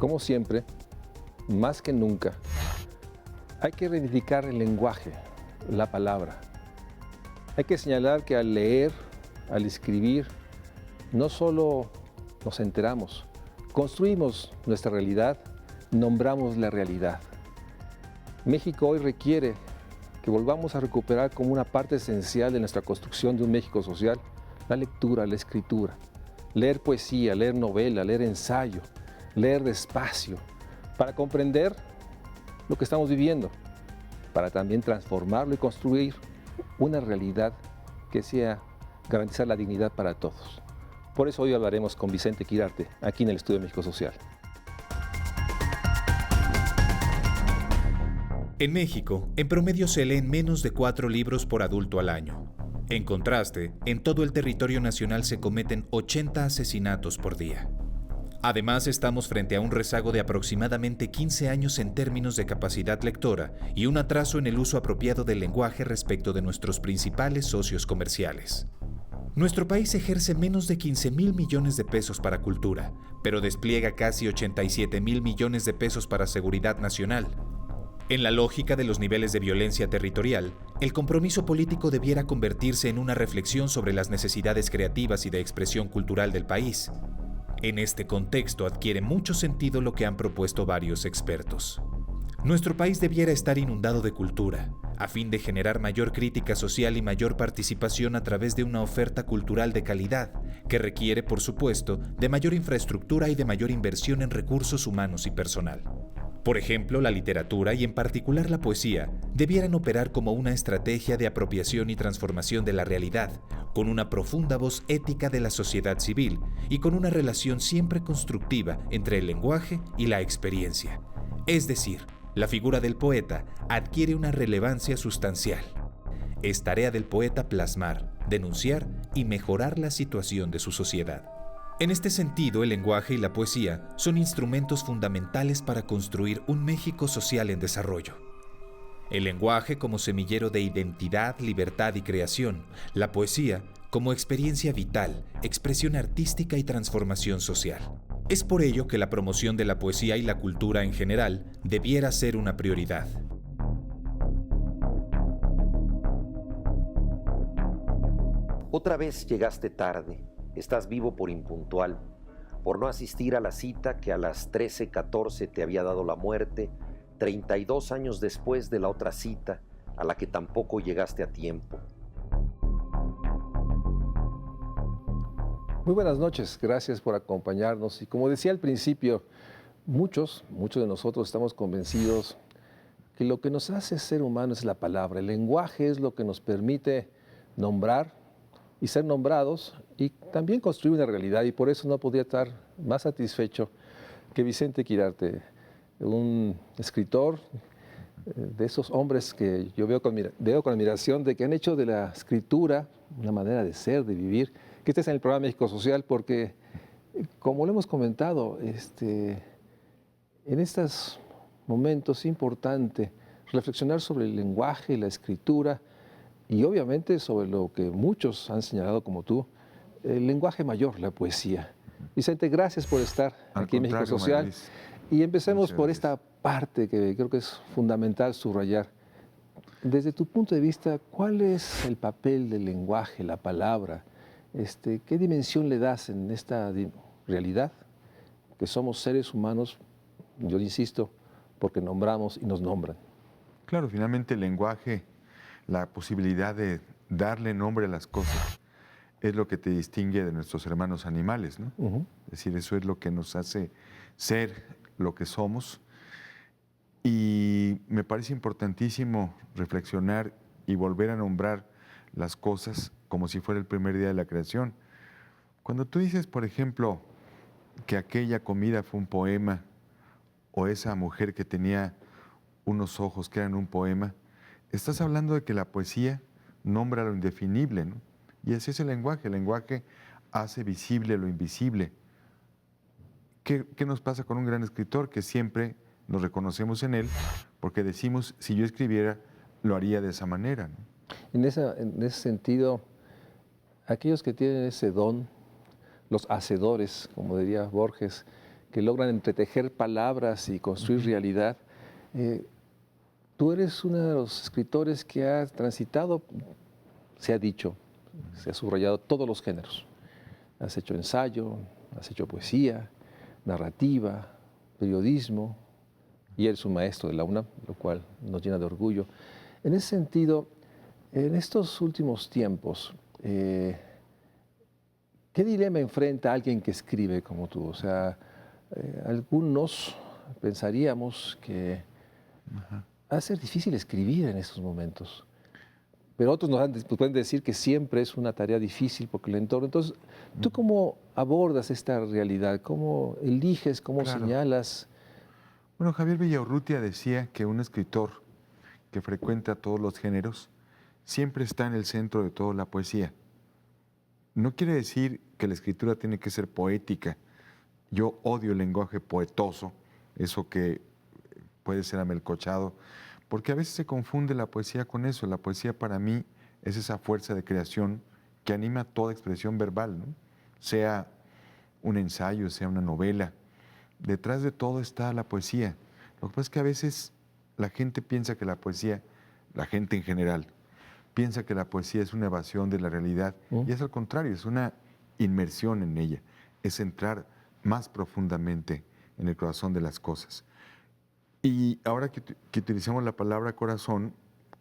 Como siempre, más que nunca, hay que reivindicar el lenguaje, la palabra. Hay que señalar que al leer, al escribir, no solo nos enteramos, construimos nuestra realidad, nombramos la realidad. México hoy requiere que volvamos a recuperar como una parte esencial de nuestra construcción de un México social la lectura, la escritura. Leer poesía, leer novela, leer ensayo, leer despacio, para comprender lo que estamos viviendo, para también transformarlo y construir una realidad que sea garantizar la dignidad para todos. Por eso hoy hablaremos con Vicente Quirarte, aquí en el Estudio México Social. En México, en promedio se leen menos de 4 libros por adulto al año. En contraste, en todo el territorio nacional se cometen 80 asesinatos por día. Además, estamos frente a un rezago de aproximadamente 15 años en términos de capacidad lectora y un atraso en el uso apropiado del lenguaje respecto de nuestros principales socios comerciales. Nuestro país ejerce menos de 15,000 millones de pesos para cultura, pero despliega casi 87,000 millones de pesos para seguridad nacional. En la lógica de los niveles de violencia territorial, el compromiso político debiera convertirse en una reflexión sobre las necesidades creativas y de expresión cultural del país. En este contexto adquiere mucho sentido lo que han propuesto varios expertos. Nuestro país debiera estar inundado de cultura, a fin de generar mayor crítica social y mayor participación a través de una oferta cultural de calidad, que requiere, por supuesto, de mayor infraestructura y de mayor inversión en recursos humanos y personal. Por ejemplo, la literatura y en particular la poesía debieran operar como una estrategia de apropiación y transformación de la realidad, con una profunda voz ética de la sociedad civil y con una relación siempre constructiva entre el lenguaje y la experiencia. Es decir, la figura del poeta adquiere una relevancia sustancial. Es tarea del poeta plasmar, denunciar y mejorar la situación de su sociedad. En este sentido, el lenguaje y la poesía son instrumentos fundamentales para construir un México social en desarrollo. El lenguaje como semillero de identidad, libertad y creación, la poesía como experiencia vital, expresión artística y transformación social. Es por ello que la promoción de la poesía y la cultura en general debiera ser una prioridad. Otra vez llegaste tarde. Estás vivo por impuntual, por no asistir a la cita que a las 13:14 te había dado la muerte, 32 años después de la otra cita, a la que tampoco llegaste a tiempo. Muy buenas noches, gracias por acompañarnos. Y como decía al principio, muchos de nosotros estamos convencidos que lo que nos hace ser humanos es la palabra. El lenguaje es lo que nos permite nombrar y ser nombrados y también construir una realidad. Y por eso no podía estar más satisfecho que Vicente Quirarte, un escritor de esos hombres que yo veo con admiración, de que han hecho de la escritura una manera de ser, de vivir, que estés en el programa México Social, porque como lo hemos comentado, en estos momentos es importante reflexionar sobre el lenguaje, la escritura, y obviamente sobre lo que muchos han señalado como tú, el lenguaje mayor, la poesía. Vicente, gracias por estar aquí en México Social. Y empecemos por esta parte que creo que es fundamental subrayar. Desde tu punto de vista, ¿cuál es el papel del lenguaje, la palabra? ¿Qué dimensión le das en esta realidad? Que somos seres humanos, yo insisto, porque nombramos y nos nombran. Claro, finalmente el lenguaje, la posibilidad de darle nombre a las cosas es lo que te distingue de nuestros hermanos animales, ¿no? Es decir, eso es lo que nos hace ser lo que somos. Y me parece importantísimo reflexionar y volver a nombrar las cosas como si fuera el primer día de la creación. Cuando tú dices, por ejemplo, que aquella comida fue un poema, o esa mujer que tenía unos ojos que eran un poema, estás hablando de que la poesía nombra lo indefinible, ¿no? Y ese es el lenguaje hace visible lo invisible. ¿Qué nos pasa con un gran escritor? Que siempre nos reconocemos en él porque decimos, si yo escribiera, lo haría de esa manera, ¿no? En ese sentido, aquellos que tienen ese don, los hacedores, como diría Borges, que logran entretejer palabras y construir realidad. Tú eres uno de los escritores que ha transitado, se ha dicho, se ha subrayado todos los géneros. Has hecho ensayo, has hecho poesía, narrativa, periodismo, y eres un maestro de la UNAM, lo cual nos llena de orgullo. En ese sentido, en estos últimos tiempos, ¿qué dilema enfrenta alguien que escribe como tú? O sea, algunos pensaríamos que va a ser difícil escribir en estos momentos, pero otros pueden decir que siempre es una tarea difícil porque el entorno. Entonces, ¿tú cómo abordas esta realidad? ¿Cómo eliges, cómo señalas? Bueno, Javier Villaurrutia decía que un escritor que frecuenta todos los géneros siempre está en el centro de toda la poesía. No quiere decir que la escritura tiene que ser poética. Yo odio el lenguaje poetoso, eso que puede ser amelcochado, porque a veces se confunde la poesía con eso. La poesía para mí es esa fuerza de creación que anima toda expresión verbal, ¿no? Sea un ensayo, sea una novela. Detrás de todo está la poesía. Lo que pasa es que a veces la gente piensa que la poesía, la gente en general, piensa que la poesía es una evasión de la realidad, y es al contrario, es una inmersión en ella, es entrar más profundamente en el corazón de las cosas. Y ahora que utilizamos la palabra corazón,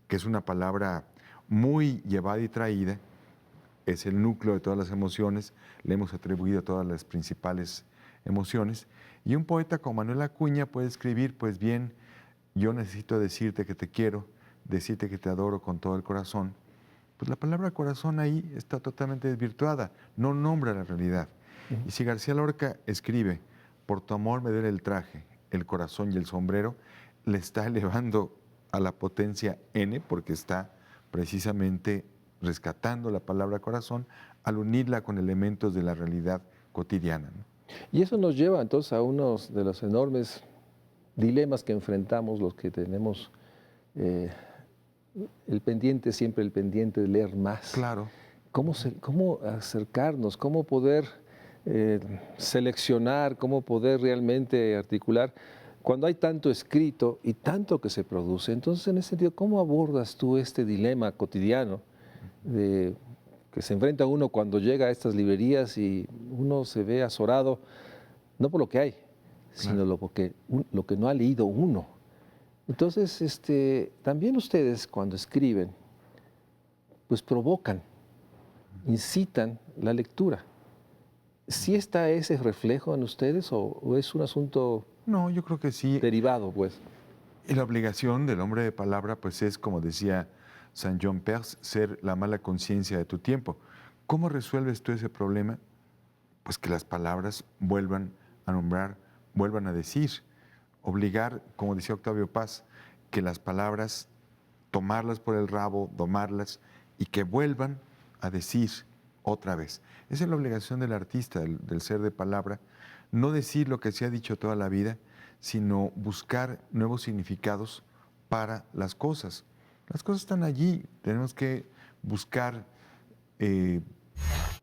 que es una palabra muy llevada y traída, es el núcleo de todas las emociones, le hemos atribuido a todas las principales emociones, y un poeta como Manuel Acuña puede escribir, pues bien, yo necesito decirte que te quiero, decirte que te adoro con todo el corazón. Pues la palabra corazón ahí está totalmente desvirtuada, no nombra la realidad. Y si García Lorca escribe, por tu amor me duele el traje, el corazón y el sombrero, le está elevando a la potencia N, porque está precisamente rescatando la palabra corazón al unirla con elementos de la realidad cotidiana, ¿no? Y eso nos lleva entonces a uno de los enormes dilemas que enfrentamos los que tenemos siempre el pendiente de leer más. Claro. ¿Cómo acercarnos? ¿Cómo poder seleccionar? ¿Cómo poder realmente articular? Cuando hay tanto escrito y tanto que se produce, entonces en ese sentido, ¿cómo abordas tú este dilema cotidiano que se enfrenta uno cuando llega a estas librerías y uno se ve azorado, no por lo que hay, sino lo que no ha leído uno? Entonces, también ustedes cuando escriben, pues provocan, incitan la lectura. ¿Sí está ese reflejo en ustedes o es un asunto No, yo creo que sí. derivado, pues? Y la obligación del hombre de palabra, pues es, como decía Saint John Perse, ser la mala conciencia de tu tiempo. ¿Cómo resuelves tú ese problema? Pues que las palabras vuelvan a nombrar, vuelvan a decir. Obligar, como decía Octavio Paz, que las palabras, tomarlas por el rabo, domarlas y que vuelvan a decir otra vez. Esa es la obligación del artista, del ser de palabra. No decir lo que se ha dicho toda la vida, sino buscar nuevos significados para las cosas. Las cosas están allí, tenemos que buscar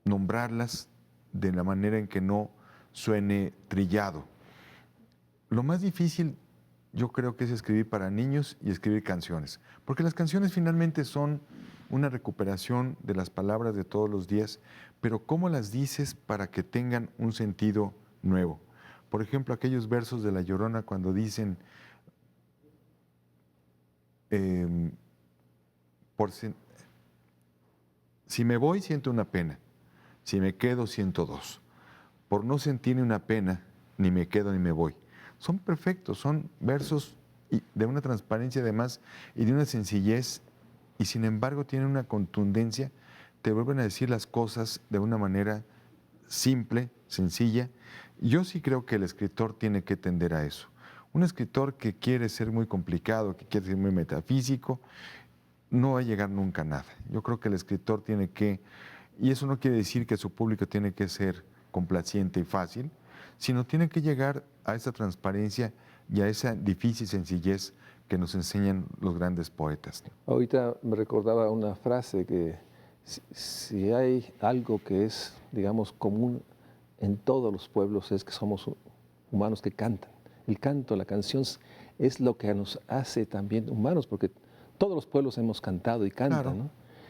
nombrarlas de la manera en que no suene trillado. Lo más difícil yo creo que es escribir para niños y escribir canciones, porque las canciones finalmente son una recuperación de las palabras de todos los días, pero ¿cómo las dices para que tengan un sentido nuevo? Por ejemplo, aquellos versos de La Llorona cuando dicen, si me voy siento una pena, si me quedo siento dos. Por no sentir ni una pena, ni me quedo ni me voy. Son perfectos, son versos de una transparencia además y de una sencillez, y sin embargo tienen una contundencia, te vuelven a decir las cosas de una manera simple, sencilla. Yo sí creo que el escritor tiene que tender a eso. Un escritor que quiere ser muy complicado, que quiere ser muy metafísico, no va a llegar nunca a nada. Yo creo que el escritor tiene que, y eso no quiere decir que su público tiene que ser complaciente y fácil, sino tiene que llegar a esa transparencia y a esa difícil sencillez que nos enseñan los grandes poetas. Ahorita me recordaba una frase que si hay algo que es, digamos, común en todos los pueblos es que somos humanos que cantan. El canto, la canción es lo que nos hace también humanos, porque todos los pueblos hemos cantado y cantan, Claro. ¿no?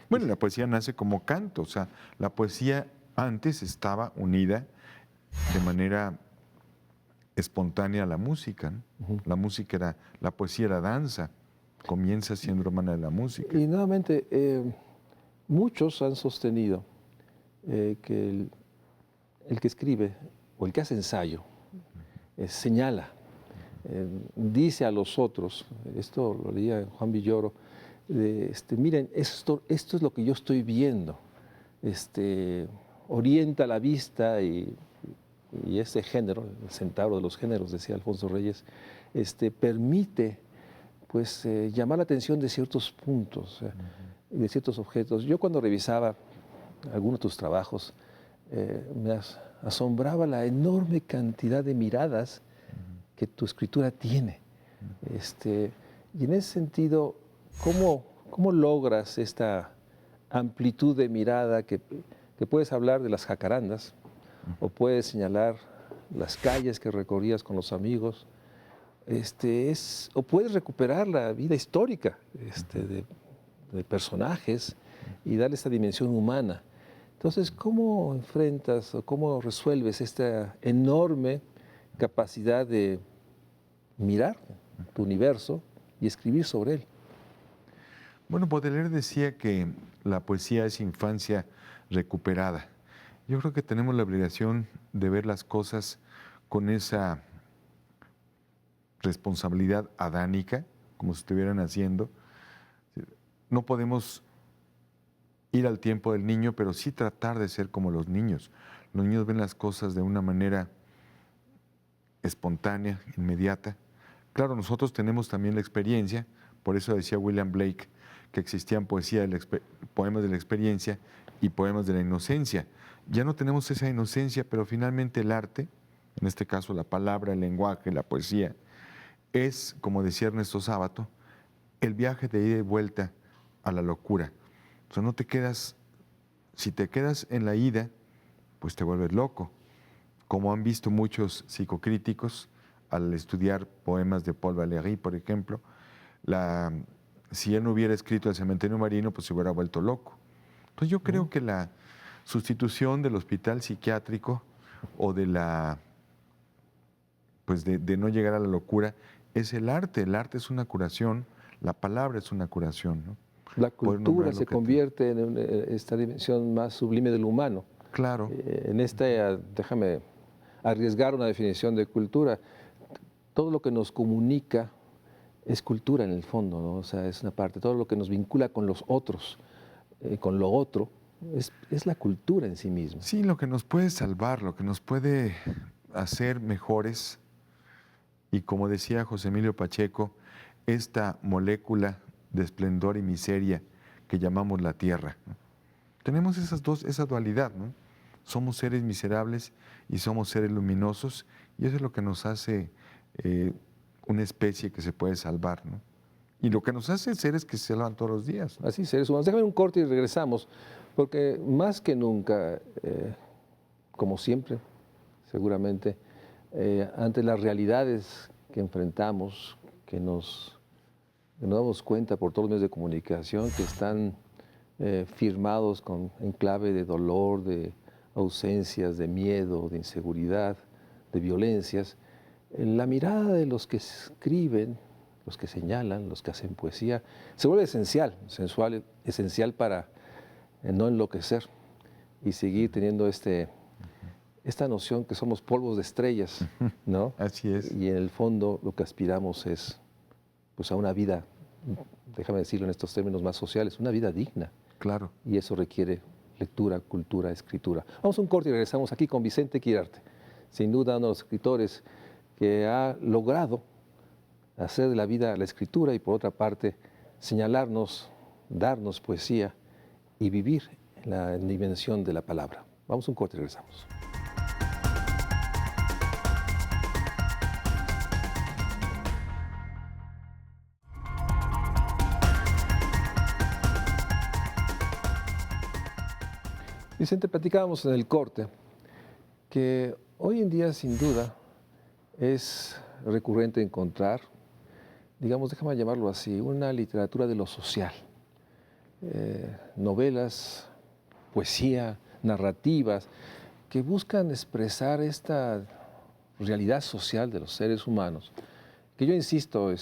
Bueno, la poesía nace como canto, o sea, la poesía antes estaba unida de manera espontánea a la música, ¿no? La poesía era danza, comienza siendo hermana de la música. Y nuevamente, muchos han sostenido que el que escribe o el que hace ensayo señala, dice a los otros, esto lo leía Juan Villoro, miren, esto es lo que yo estoy viendo, orienta la vista y ese género, el centauro de los géneros, decía Alfonso Reyes, permite pues llamar la atención de ciertos puntos, de ciertos objetos. Yo cuando revisaba algunos de tus trabajos, me asombraba la enorme cantidad de miradas que tu escritura tiene. Y en ese sentido, ¿cómo logras esta amplitud de mirada que puedes hablar de las jacarandas o puedes señalar las calles que recorrías con los amigos? O puedes recuperar la vida histórica de personajes y darle esta dimensión humana. Entonces, ¿cómo enfrentas o cómo resuelves esta enorme capacidad de mirar tu universo y escribir sobre él? Bueno, Baudelaire decía que la poesía es infancia recuperada. Yo creo que tenemos la obligación de ver las cosas con esa responsabilidad adánica, como si estuvieran haciendo. No podemos ir al tiempo del niño, pero sí tratar de ser como los niños. Los niños ven las cosas de una manera espontánea, inmediata. Claro, nosotros tenemos también la experiencia, por eso decía William Blake que existían poemas de la experiencia y poemas de la inocencia. Ya no tenemos esa inocencia, pero finalmente el arte, en este caso la palabra, el lenguaje, la poesía, es, como decía Ernesto Sábato, el viaje de ida y vuelta a la locura. O sea, no te quedas, si te quedas en la ida, pues te vuelves loco. Como han visto muchos psicocríticos al estudiar poemas de Paul Valéry, por ejemplo, si él no hubiera escrito El cementerio marino, pues se hubiera vuelto loco. Entonces yo creo que la sustitución del hospital psiquiátrico o de no llegar a la locura es el arte. El arte es una curación, la palabra es una curación, ¿no? La cultura se convierte en esta dimensión más sublime del humano. Claro. Déjame arriesgar una definición de cultura. Todo lo que nos comunica es cultura en el fondo, ¿no? O sea, es una parte. Todo lo que nos vincula con los otros, con lo otro, es la cultura en sí misma. Sí, lo que nos puede salvar, lo que nos puede hacer mejores. Y como decía José Emilio Pacheco, esta molécula de esplendor y miseria que llamamos la tierra, ¿no? Tenemos esa dualidad, ¿no? Somos seres miserables y somos seres luminosos, y eso es lo que nos hace una especie que se puede salvar, ¿no? Y lo que nos hace seres que se salvan todos los días, ¿no? Así, seres humanos. Déjame un corte y regresamos, porque más que nunca, como siempre, seguramente, ante las realidades que enfrentamos, que nos damos cuenta por todos los medios de comunicación que están firmados en clave de dolor, de ausencias, de miedo, de inseguridad, de violencias, la mirada de los que escriben, los que señalan, los que hacen poesía, se vuelve esencial para no enloquecer y seguir teniendo esta noción que somos polvos de estrellas, ¿no? Así es. Y en el fondo lo que aspiramos es pues a una vida, déjame decirlo en estos términos más sociales, una vida digna. Claro. Y eso requiere lectura, cultura, escritura. Vamos a un corte y regresamos aquí con Vicente Quirarte, sin duda uno de los escritores que ha logrado hacer de la vida la escritura y por otra parte señalarnos, darnos poesía y vivir en la dimensión de la palabra. Vamos a un corte y regresamos. Vicente, platicábamos en el corte que hoy en día, sin duda, es recurrente encontrar, digamos, déjame llamarlo así, una literatura de lo social. Novelas, poesía, narrativas, que buscan expresar esta realidad social de los seres humanos, que yo insisto,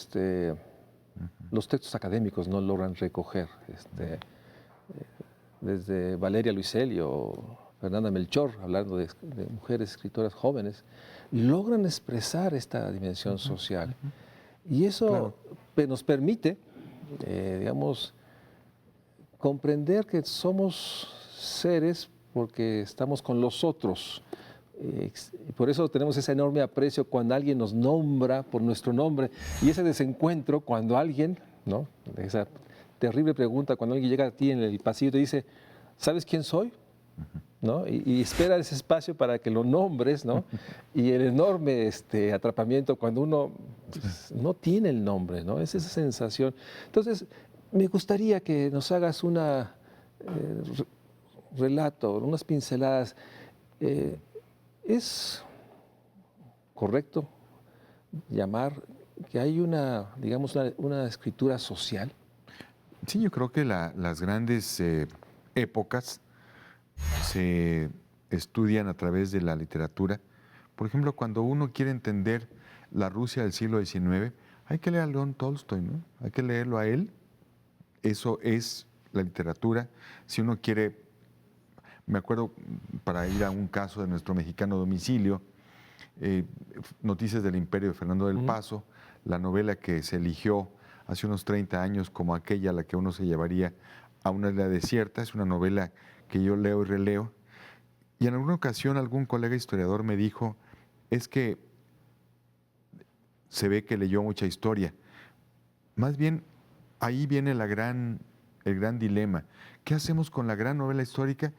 los textos académicos no logran recoger. Desde Valeria Luiselli o Fernanda Melchor, hablando de mujeres escritoras jóvenes, logran expresar esta dimensión social. Y eso nos permite, digamos, comprender que somos seres porque estamos con los otros. Por eso tenemos ese enorme aprecio cuando alguien nos nombra por nuestro nombre y ese desencuentro cuando alguien, ¿no? Esa terrible pregunta cuando alguien llega a ti en el pasillo y te dice, ¿sabes quién soy? ¿No? Y espera ese espacio para que lo nombres, ¿no? Y el enorme atrapamiento cuando uno pues, no tiene el nombre, ¿no? Es esa sensación. Entonces, me gustaría que nos hagas un relato, unas pinceladas. ¿Es correcto llamar que hay una, digamos, una escritura social? Sí, yo creo que las grandes épocas se estudian a través de la literatura. Por ejemplo, cuando uno quiere entender la Rusia del siglo XIX, hay que leer a León Tolstoy, ¿no? Hay que leerlo a él. Eso es la literatura. Si uno quiere, me acuerdo, para ir a un caso de nuestro mexicano domicilio, Noticias del Imperio de Fernando del Paso, la novela que se eligió hace unos 30 años como aquella a la que uno se llevaría a una isla desierta, es una novela que yo leo y releo, y en alguna ocasión algún colega historiador me dijo, es que se ve que leyó mucha historia. Más bien, ahí viene el gran dilema. ¿Qué hacemos con la gran novela histórica?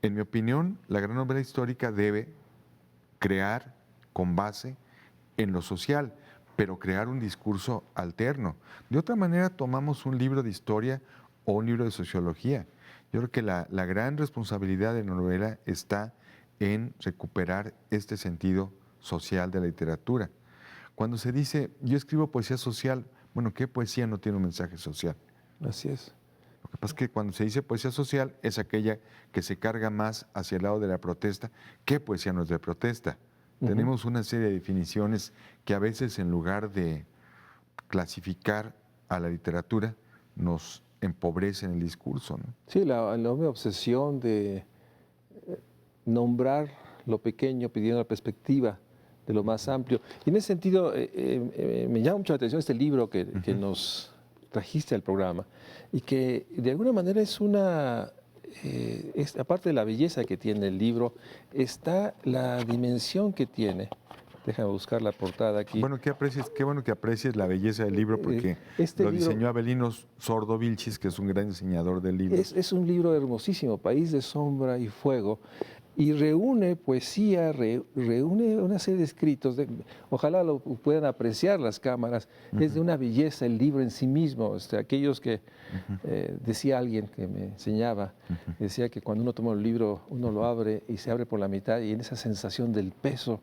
En mi opinión, la gran novela histórica debe crear con base en lo social, pero crear un discurso alterno. De otra manera, tomamos un libro de historia o un libro de sociología. Yo creo que la gran responsabilidad de la novela está en recuperar este sentido social de la literatura. Cuando se dice, yo escribo poesía social, bueno, ¿qué poesía no tiene un mensaje social? Así es. Lo que pasa es que cuando se dice poesía social es aquella que se carga más hacia el lado de la protesta. ¿Qué poesía no es de protesta? Tenemos una serie de definiciones que a veces en lugar de clasificar a la literatura nos empobrecen el discurso, ¿no? Sí, la enorme obsesión de nombrar lo pequeño pidiendo la perspectiva de lo más amplio. Y en ese sentido, me llama mucho la atención este libro que nos trajiste al programa y que de alguna manera es una, aparte de la belleza que tiene el libro, está la dimensión que tiene. Déjame buscar la portada aquí. Bueno, qué bueno que aprecies la belleza del libro porque lo diseñó Avelino Sordo Vilchis, que es un gran diseñador del libro. Es un libro hermosísimo, País de Sombra y Fuego, y reúne poesía, reúne una serie de escritos, ojalá lo puedan apreciar las cámaras, es de una belleza el libro en sí mismo. Aquellos que, decía alguien que me enseñaba, decía que cuando uno toma el libro, uno lo abre y se abre por la mitad y en esa sensación del peso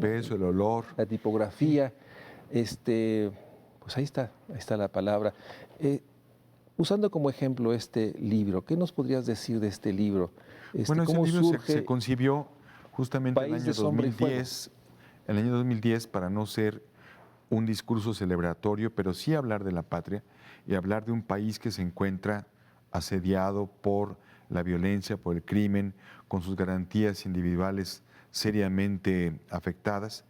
peso, el olor. La tipografía, pues ahí está la palabra. Usando como ejemplo este libro, ¿qué nos podrías decir de este libro? Bueno, ese ¿cómo libro surge se concibió justamente en el País año de Sombra y 2010, el año 2010 para no ser un discurso celebratorio, pero sí hablar de la patria y hablar de un país que se encuentra asediado por la violencia, por el crimen, con sus garantías individuales seriamente afectadas.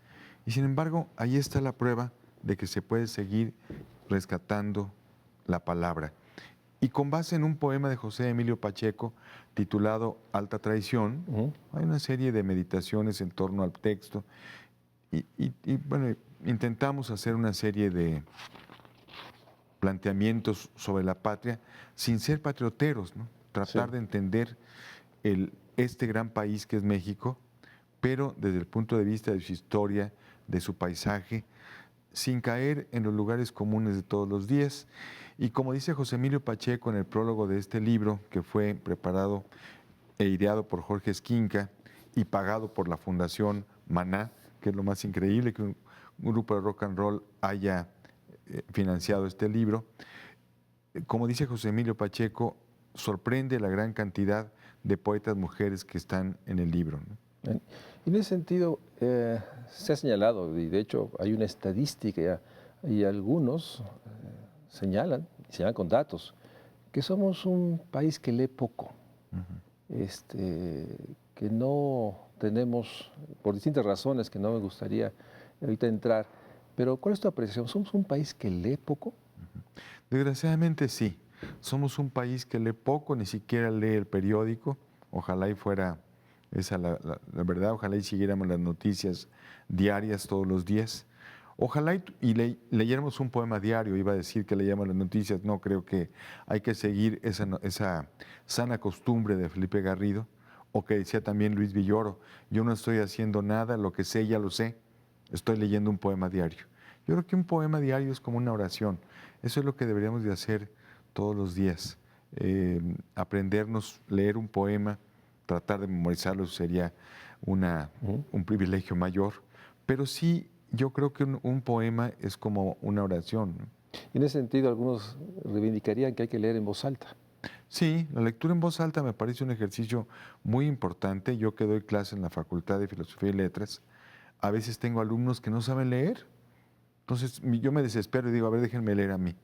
Y sin embargo, ahí está la prueba de que se puede seguir rescatando la palabra. Y con base en un poema de José Emilio Pacheco titulado Alta Traición, hay una serie de meditaciones en torno al texto y bueno, intentamos hacer una serie de planteamientos sobre la patria sin ser patrioteros, ¿no? Tratar de entender este gran país que es México, pero desde el punto de vista de su historia, de su paisaje, sin caer en los lugares comunes de todos los días. Y como dice José Emilio Pacheco en el prólogo de este libro, que fue preparado e ideado por Jorge Esquinca y pagado por la Fundación Maná, que es lo más increíble que un grupo de rock and roll haya financiado este libro. Como dice José Emilio Pacheco, sorprende la gran cantidad de poetas mujeres que están en el libro, ¿no? Y en ese sentido, se ha señalado, y de hecho hay una estadística, y algunos señalan con datos, que somos un país que lee poco, que no tenemos, por distintas razones que no me gustaría ahorita entrar, pero ¿cuál es tu apreciación? ¿Somos un país que lee poco? Desgraciadamente sí, somos un país que lee poco, ni siquiera lee el periódico, ojalá y fuera esa la verdad, ojalá y siguiéramos las noticias diarias todos los días. Ojalá leyéramos un poema diario, iba a decir que leíamos las noticias, no, creo que hay que seguir esa sana costumbre de Felipe Garrido, o que decía también Luis Villoro, yo no estoy haciendo nada, lo que sé ya lo sé, estoy leyendo un poema diario. Yo creo que un poema diario es como una oración, eso es lo que deberíamos de hacer todos los días, aprendernos, leer un poema, tratar de memorizarlo sería un privilegio mayor, pero sí yo creo que un poema es como una oración, ¿no? Y en ese sentido, algunos reivindicarían que hay que leer en voz alta. Sí, la lectura en voz alta me parece un ejercicio muy importante. Yo que doy clase en la Facultad de Filosofía y Letras, a veces tengo alumnos que no saben leer. Entonces yo me desespero y digo, a ver, déjenme leer a mí,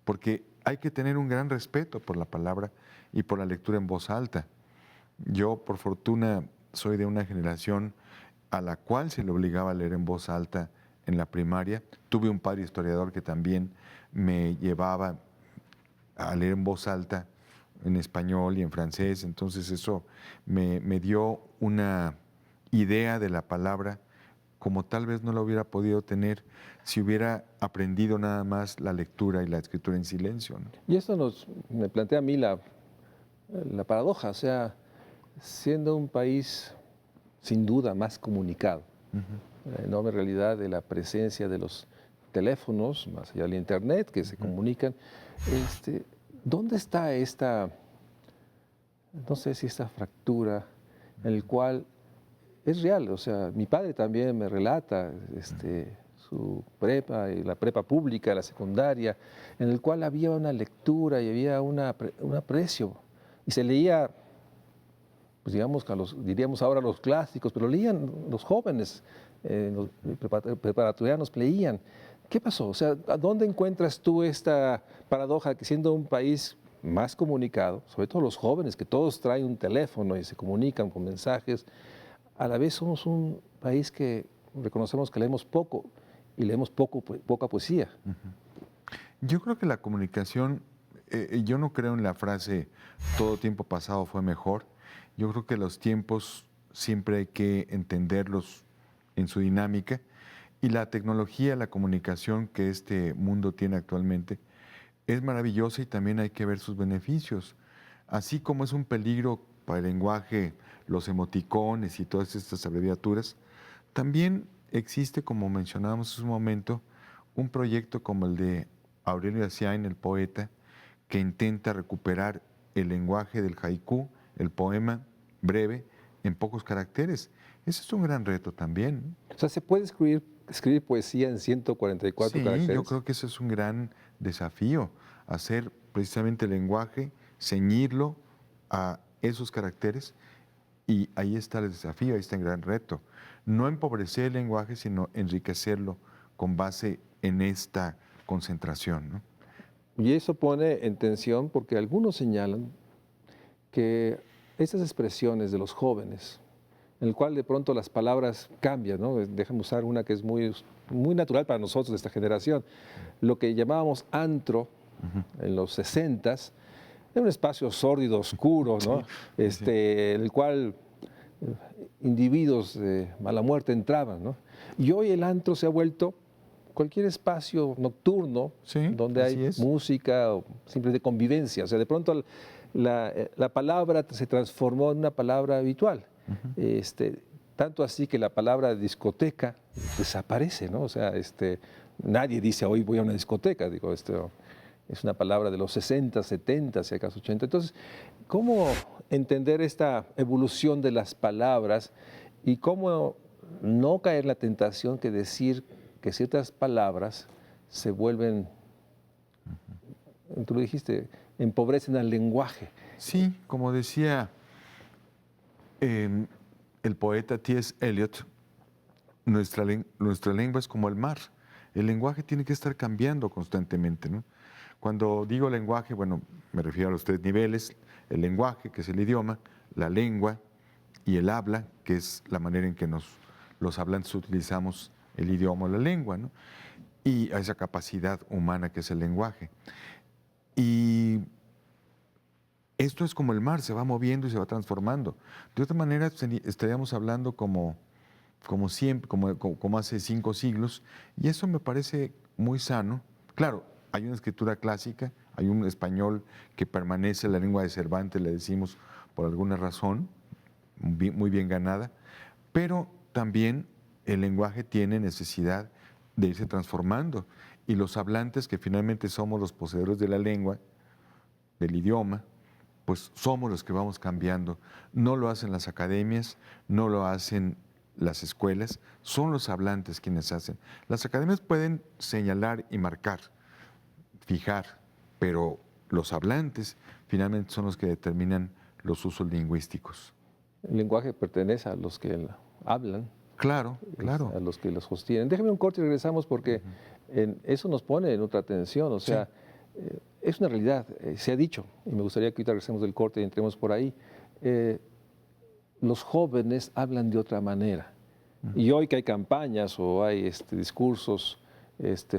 porque hay que tener un gran respeto por la palabra y por la lectura en voz alta. Yo, por fortuna, soy de una generación a la cual se le obligaba a leer en voz alta en la primaria. Tuve un padre historiador que también me llevaba a leer en voz alta en español y en francés, entonces eso me dio una idea de la palabra como tal vez no la hubiera podido tener si hubiera aprendido nada más la lectura y la escritura en silencio, ¿no? Y esto me plantea a mí la paradoja, o sea, siendo un país sin duda más comunicado, la enorme realidad de la presencia de los teléfonos, más allá del internet, que se comunican, ¿dónde está esta, no sé si esta fractura en el cual es real? O sea, mi padre también me relata su prepa, y la prepa pública, la secundaria, en el cual había una lectura y había un aprecio, y se leía, pues digamos, diríamos ahora los clásicos, pero leían los jóvenes, los preparatorianos leían. ¿Qué pasó? O sea, ¿a dónde encuentras tú esta paradoja que siendo un país más comunicado, sobre todo los jóvenes, que todos traen un teléfono y se comunican con mensajes, a la vez somos un país que reconocemos que leemos poco y leemos poca poesía? Yo creo que la comunicación, yo no creo en la frase todo tiempo pasado fue mejor. Yo creo que los tiempos siempre hay que entenderlos en su dinámica y la tecnología, la comunicación que este mundo tiene actualmente es maravillosa y también hay que ver sus beneficios. Así como es un peligro para el lenguaje, los emoticones y todas estas abreviaturas, también existe, como mencionábamos hace un momento, un proyecto como el de Aurelio Asiain, el poeta, que intenta recuperar el lenguaje del haiku, el poema breve, en pocos caracteres. Ese es un gran reto también. O sea, ¿se puede escribir poesía en 144 caracteres? Sí, yo creo que ese es un gran desafío, hacer precisamente el lenguaje, ceñirlo a esos caracteres, y ahí está el desafío, ahí está el gran reto. No empobrecer el lenguaje, sino enriquecerlo con base en esta concentración, ¿no? Y eso pone en tensión porque algunos señalan que estas expresiones de los jóvenes, en el cual de pronto las palabras cambian, ¿no? Déjame usar una que es muy natural para nosotros de esta generación. Lo que llamábamos antro en los 60s era un espacio sórdido, oscuro, ¿no? En el cual individuos de mala muerte entraban, ¿no? Y hoy el antro se ha vuelto cualquier espacio nocturno donde hay música o simplemente convivencia. O sea, de pronto la palabra se transformó en una palabra habitual. Tanto así que la palabra discoteca desaparece, ¿no? O sea, nadie dice hoy voy a una discoteca. Digo, esto es una palabra de los 60, 70, si acaso 80. Entonces, ¿cómo entender esta evolución de las palabras y cómo no caer en la tentación que decir que ciertas palabras se vuelven, tú lo dijiste, empobrecen al lenguaje. Sí, como decía el poeta T.S. Eliot, nuestra lengua es como el mar. El lenguaje tiene que estar cambiando constantemente, ¿no? Cuando digo lenguaje, bueno, me refiero a los 3 niveles: el lenguaje, que es el idioma, la lengua, y el habla, que es la manera en que los hablantes utilizamos el idioma o la lengua, ¿no? Y a esa capacidad humana que es el lenguaje. Y esto es como el mar, se va moviendo y se va transformando. De otra manera, estaríamos hablando como siempre, como hace 5 siglos, y eso me parece muy sano. Claro, hay una escritura clásica, hay un español que permanece, la lengua de Cervantes, le decimos, por alguna razón, muy bien ganada, pero también el lenguaje tiene necesidad de irse transformando, y los hablantes, que finalmente somos los poseedores de la lengua, del idioma, pues somos los que vamos cambiando. No lo hacen las academias, no lo hacen las escuelas, son los hablantes quienes hacen. Las academias pueden señalar y marcar, fijar, pero los hablantes finalmente son los que determinan los usos lingüísticos. El lenguaje pertenece a los que hablan. Claro, claro. A los que los sostienen. Déjame un corte y regresamos porque eso nos pone en otra tensión. O sea, es una realidad, se ha dicho, y me gustaría que ahorita regresemos del corte y entremos por ahí. Los jóvenes hablan de otra manera. Y hoy que hay campañas o hay discursos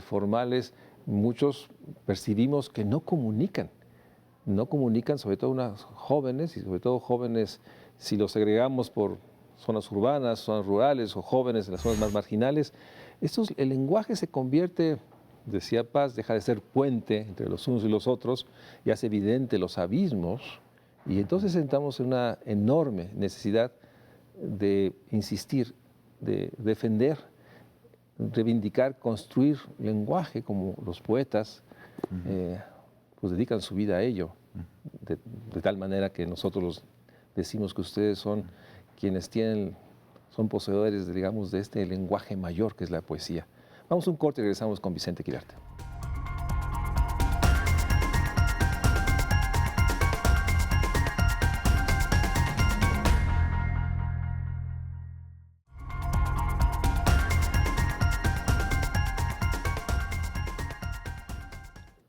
formales, muchos percibimos que no comunican. No comunican, sobre todo unas jóvenes, y sobre todo jóvenes, si los segregamos por zonas urbanas, zonas rurales o jóvenes en las zonas más marginales. El lenguaje se convierte, decía Paz, deja de ser puente entre los unos y los otros y hace evidente los abismos. Y entonces entramos en una enorme necesidad de insistir, de defender, reivindicar, construir lenguaje, como los poetas pues dedican su vida a ello, de tal manera que nosotros decimos que ustedes son quienes son poseedores, digamos, de este lenguaje mayor que es la poesía. Vamos a un corte y regresamos con Vicente Quirarte.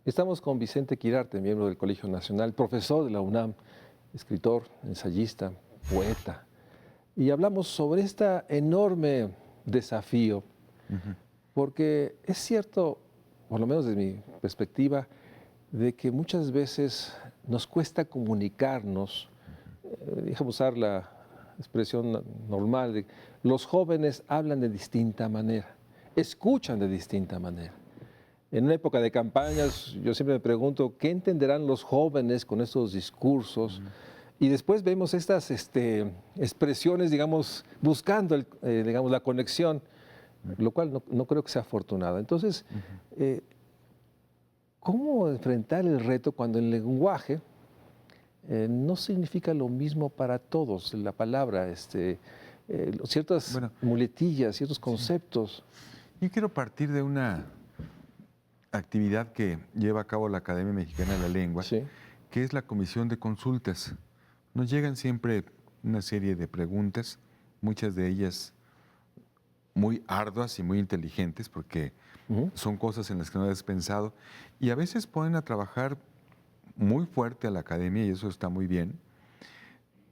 Estamos con Vicente Quirarte, miembro del Colegio Nacional, profesor de la UNAM, escritor, ensayista, poeta. Y hablamos sobre este enorme desafío, porque es cierto, por lo menos desde mi perspectiva, de que muchas veces nos cuesta comunicarnos, déjame usar la expresión normal, de los jóvenes hablan de distinta manera, escuchan de distinta manera. En una época de campañas, yo siempre me pregunto, ¿qué entenderán los jóvenes con estos discursos? Y después vemos estas expresiones, digamos, buscando digamos, la conexión, lo cual no creo que sea afortunado. Entonces, ¿cómo enfrentar el reto cuando el lenguaje no significa lo mismo para todos? La palabra, ciertas muletillas, ciertos conceptos. Yo quiero partir de una actividad que lleva a cabo la Academia Mexicana de la Lengua, que es la Comisión de Consultas. Nos llegan siempre una serie de preguntas, muchas de ellas muy arduas y muy inteligentes, porque son cosas en las que no habías pensado, y a veces ponen a trabajar muy fuerte a la academia, y eso está muy bien,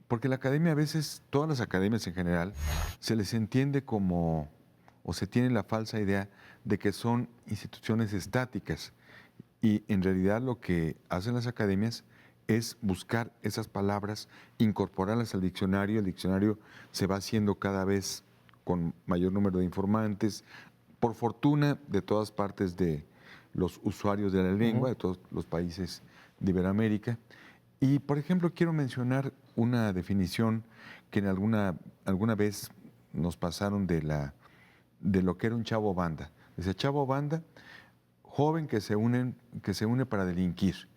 porque la academia, a veces, todas las academias en general, se les entiende como, o se tiene la falsa idea de que son instituciones estáticas, y en realidad lo que hacen las academias es buscar esas palabras, incorporarlas al diccionario. El diccionario se va haciendo cada vez con mayor número de informantes, por fortuna de todas partes de los usuarios de la lengua, de todos los países de Iberoamérica. Y, por ejemplo, quiero mencionar una definición que en alguna vez nos pasaron de lo que era un chavo banda. Dice, chavo banda, joven que se une para delinquir.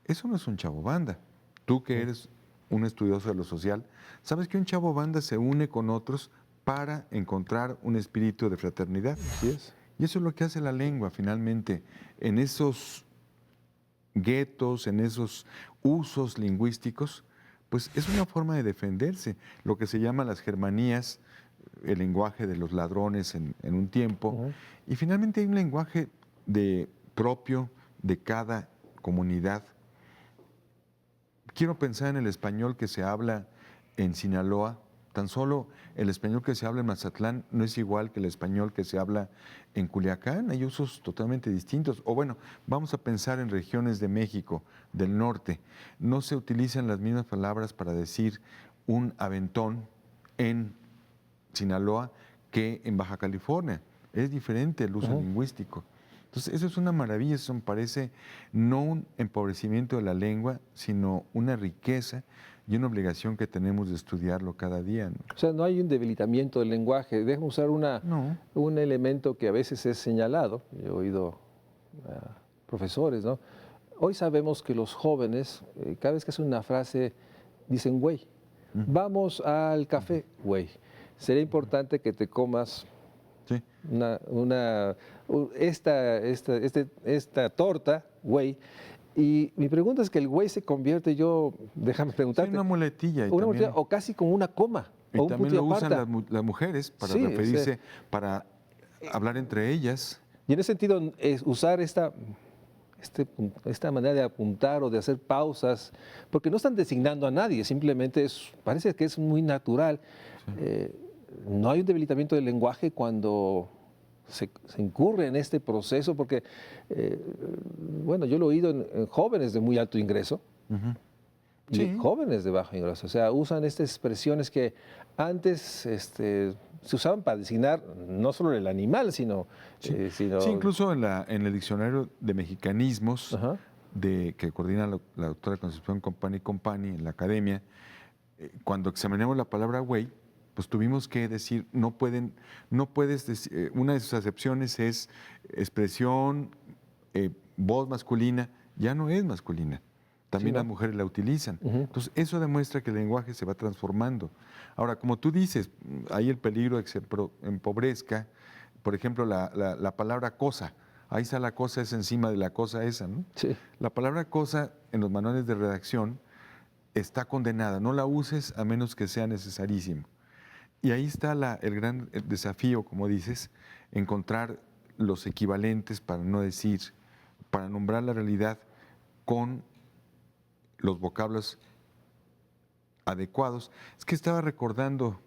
Eso no es un chavo banda. Tú que eres un estudioso de lo social, sabes que un chavo banda se une con otros para encontrar un espíritu de fraternidad. Así es. Y eso es lo que hace la lengua finalmente, en esos guetos, en esos usos lingüísticos, pues es una forma de defenderse, lo que se llama las germanías, el lenguaje de los ladrones en un tiempo, y finalmente hay un lenguaje propio de cada comunidad. Quiero pensar en el español que se habla en Sinaloa. Tan solo el español que se habla en Mazatlán no es igual que el español que se habla en Culiacán. Hay usos totalmente distintos. O bueno, vamos a pensar en regiones de México, del norte. No se utilizan las mismas palabras para decir un aventón en Sinaloa que en Baja California. Es diferente el uso lingüístico. Entonces, eso es una maravilla, eso me parece no un empobrecimiento de la lengua, sino una riqueza y una obligación que tenemos de estudiarlo cada día, ¿no? O sea, no hay un debilitamiento del lenguaje. Déjame usar un elemento que a veces es señalado. Yo he oído a profesores, ¿no? Hoy sabemos que los jóvenes, cada vez que hacen una frase, dicen güey. Vamos al café, güey. Sería importante que te comas Sí. esta torta, güey. Y mi pregunta es que el güey se convierte, déjame preguntarte. Sí, una muletilla. Una muletilla o casi como una coma. Y o un también punto lo y aparta. usan las mujeres para Sí, referirse, para hablar entre ellas. Y en ese sentido, usar esta manera de apuntar o de hacer pausas, porque no están designando a nadie, simplemente parece que es muy natural. No hay un debilitamiento del lenguaje cuando se incurre en este proceso, porque, bueno, yo lo he oído en jóvenes de muy alto ingreso y en jóvenes de bajo ingreso. O sea, usan estas expresiones que antes se usaban para designar no solo el animal, sino... Sí, incluso en el diccionario de mexicanismos que coordina la doctora Concepción Company en la academia, cuando examinamos la palabra güey, pues tuvimos que decir, no puedes decir, una de sus acepciones es expresión, voz masculina, ya no es masculina. También las mujeres la utilizan. Entonces, eso demuestra que el lenguaje se va transformando. Ahora, como tú dices, hay el peligro de que se empobrezca. Por ejemplo, la palabra cosa. Ahí está la cosa, es encima de la cosa esa, ¿no? Sí. La palabra cosa en los manuales de redacción está condenada. No la uses a menos que sea necesarísimo. Y ahí está el gran desafío, como dices, encontrar los equivalentes para nombrar la realidad con los vocablos adecuados. Es que estaba recordando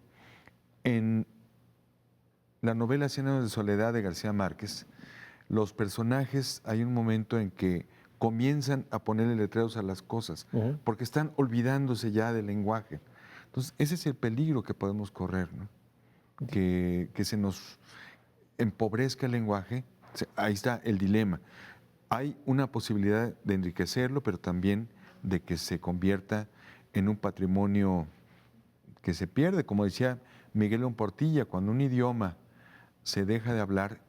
en la novela 100 años de soledad de García Márquez, los personajes, hay un momento en que comienzan a ponerle letreros a las cosas, porque están olvidándose ya del lenguaje. Entonces, ese es el peligro que podemos correr, ¿no? Que se nos empobrezca el lenguaje. Ahí está el dilema. Hay una posibilidad de enriquecerlo, pero también de que se convierta en un patrimonio que se pierde. Como decía Miguel León Portilla, cuando un idioma se deja de hablar,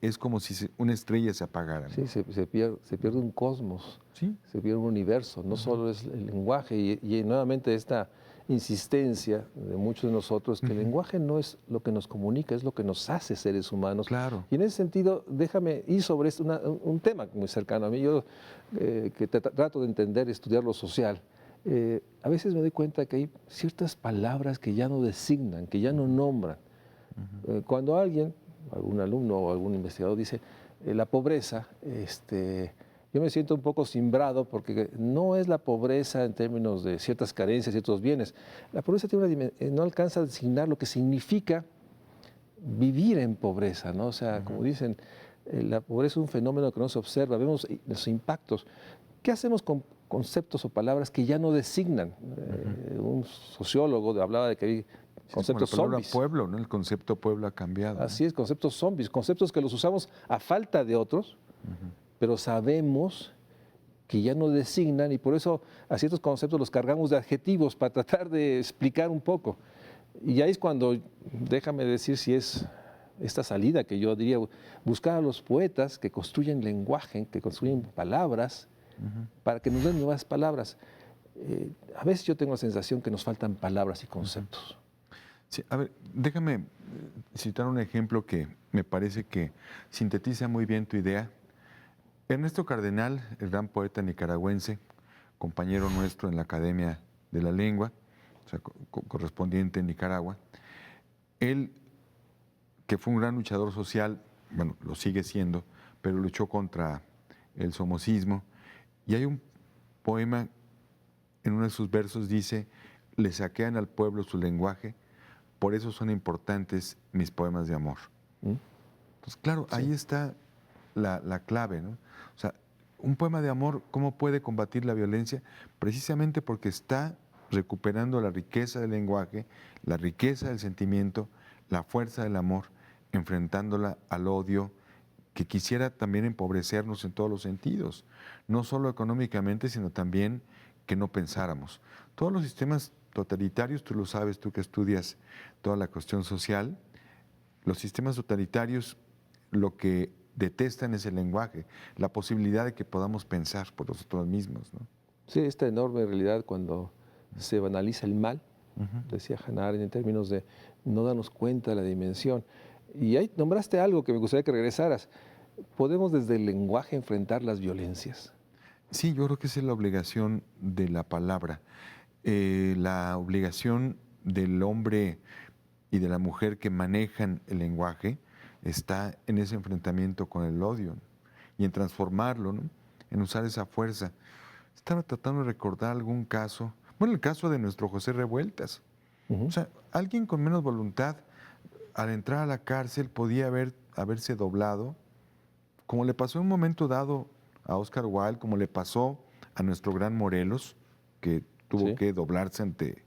es como si una estrella se apagara, ¿no? Sí, se pierde un cosmos, ¿sí? Se pierde un universo, no solo es el lenguaje. Y nuevamente esta insistencia de muchos de nosotros que el lenguaje no es lo que nos comunica, es lo que nos hace seres humanos. Claro. Y en ese sentido, déjame ir sobre esto, un tema muy cercano a mí. Yo que trato de entender, estudiar lo social, a veces me doy cuenta que hay ciertas palabras que ya no designan, que ya no nombran. Cuando algún alumno o algún investigador dice la pobreza, yo me siento un poco cimbrado porque no es la pobreza en términos de ciertas carencias, ciertos bienes. La pobreza no alcanza a designar lo que significa vivir en pobreza, ¿no? O sea, como dicen, la pobreza es un fenómeno que no se observa, vemos los impactos. ¿Qué hacemos con conceptos o palabras que ya no designan? Un sociólogo hablaba de que hay conceptos zombies. Pueblo, ¿no? El concepto pueblo ha cambiado. Así es, conceptos zombies, conceptos que los usamos a falta de otros, pero sabemos que ya no designan y por eso a ciertos conceptos los cargamos de adjetivos para tratar de explicar un poco. Y ahí es cuando, déjame decir si es esta salida que yo diría, buscar a los poetas que construyen lenguaje, que construyen palabras, para que nos den nuevas palabras. A veces yo tengo la sensación que nos faltan palabras y conceptos. Sí, a ver, déjame citar un ejemplo que me parece que sintetiza muy bien tu idea. Ernesto Cardenal, el gran poeta nicaragüense, compañero nuestro en la Academia de la Lengua, o sea, correspondiente en Nicaragua, él, que fue un gran luchador social, bueno, lo sigue siendo, pero luchó contra el somocismo, y hay un poema, en uno de sus versos dice: le saquean al pueblo su lenguaje, por eso son importantes mis poemas de amor. Entonces, claro, ahí está la clave, ¿no? O sea, un poema de amor, ¿cómo puede combatir la violencia? Precisamente porque está recuperando la riqueza del lenguaje, la riqueza del sentimiento, la fuerza del amor, enfrentándola al odio, que quisiera también empobrecernos en todos los sentidos, no solo económicamente, sino también que no pensáramos. Todos los sistemas totalitarios, tú lo sabes, tú que estudias toda la cuestión social, los sistemas totalitarios lo que detestan es el lenguaje, la posibilidad de que podamos pensar por nosotros mismos, ¿no? Sí, esta enorme realidad cuando se banaliza el mal, decía Hannah Arendt, en términos de no darnos cuenta de la dimensión. Y ahí nombraste algo que me gustaría que regresaras. ¿Podemos desde el lenguaje enfrentar las violencias? Sí, yo creo que esa es la obligación de la palabra, la obligación del hombre y de la mujer que manejan el lenguaje está en ese enfrentamiento con el odio, ¿no? Y en transformarlo, ¿no? En usar esa fuerza. Estaba tratando de recordar algún caso, bueno, el caso de nuestro José Revueltas. O sea, alguien con menos voluntad, al entrar a la cárcel, podía haberse doblado, como le pasó en un momento dado a Oscar Wilde, como le pasó a nuestro gran Morelos, que tuvo que doblarse ante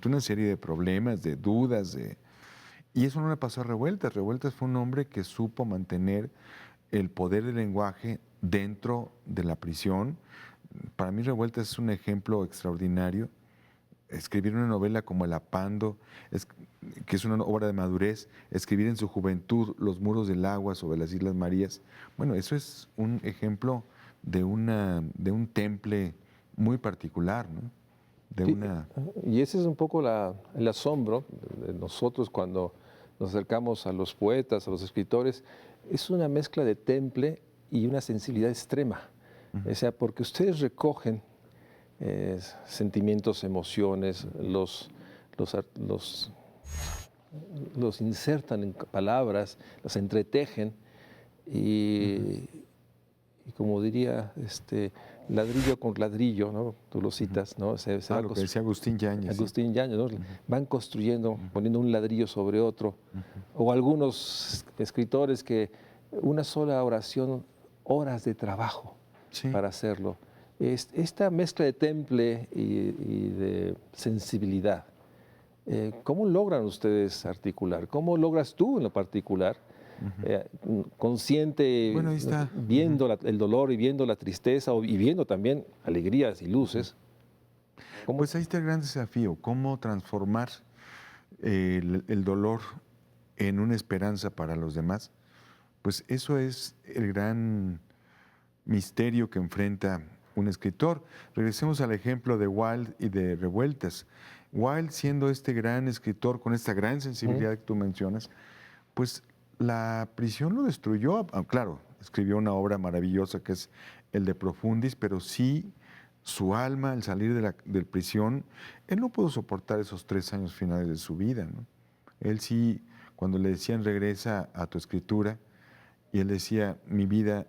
una serie de problemas, de dudas, y eso no le pasó a Revueltas. Revueltas fue un hombre que supo mantener el poder del lenguaje dentro de la prisión. Para mí Revueltas es un ejemplo extraordinario. Escribir una novela como El Apando, que es una obra de madurez, escribir en su juventud Los muros del agua sobre las Islas Marías, bueno, eso es un ejemplo de un temple muy particular, ¿no? Y ese es un poco el asombro de nosotros cuando nos acercamos a los poetas, a los escritores. Es una mezcla de temple y una sensibilidad extrema. O sea, porque ustedes recogen sentimientos, emociones, los insertan en palabras, los entretejen y como diría, ladrillo con ladrillo, ¿no? Tú lo citas, ¿no? Lo que decía Agustín Yáñez. Agustín Yáñez, ¿no? Van construyendo, poniendo un ladrillo sobre otro. O algunos escritores que una sola oración, horas de trabajo para hacerlo. Esta mezcla de temple y de sensibilidad, ¿cómo logran ustedes articular? ¿Cómo logras tú en lo particular? Consciente, bueno, ahí está. viendo el dolor y viendo la tristeza y viendo también alegrías y luces. Pues ahí está el gran desafío, cómo transformar el dolor en una esperanza para los demás. Pues eso es el gran misterio que enfrenta un escritor. Regresemos al ejemplo de Wilde y de Revueltas. Wilde, siendo este gran escritor con esta gran sensibilidad que tú mencionas, pues la prisión lo destruyó. Claro, escribió una obra maravillosa que es el de Profundis, pero sí su alma al salir de prisión, él no pudo soportar esos 3 años finales de su vida, ¿no? Él sí, cuando le decían regresa a tu escritura, y él decía, mi vida,